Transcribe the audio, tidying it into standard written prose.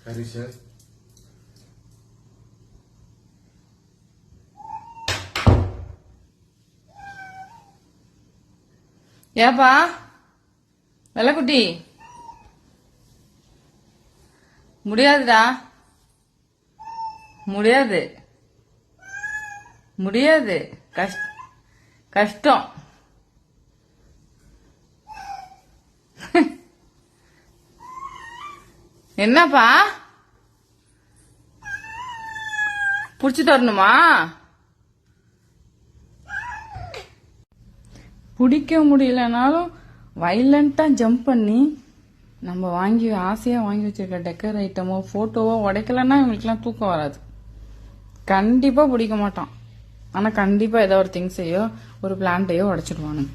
ஹரிஷா ஏப்பா வெள்ளக்குட்டி முடியாதுடா, முடியாது முடியாது, கஷ்டம். என்னப்பா புடிச்சு தரணுமா? பிடிக்க முடியலனாலும் வைலண்டா ஜம்ப் பண்ணி நம்ம ஆசையா வாங்கி வச்சிருக்க டெக்கர் ஐட்டமோ போட்டோவோ உடைக்கலன்னா இவங்களுக்குலாம் தூக்கம் வராது. கண்டிப்பா பிடிக்க மாட்டான். ஆனா கண்டிப்பா ஏதோ ஒரு திங்ஸையோ ஒரு பிளான்ட்டையோ உடைச்சிடுவானு.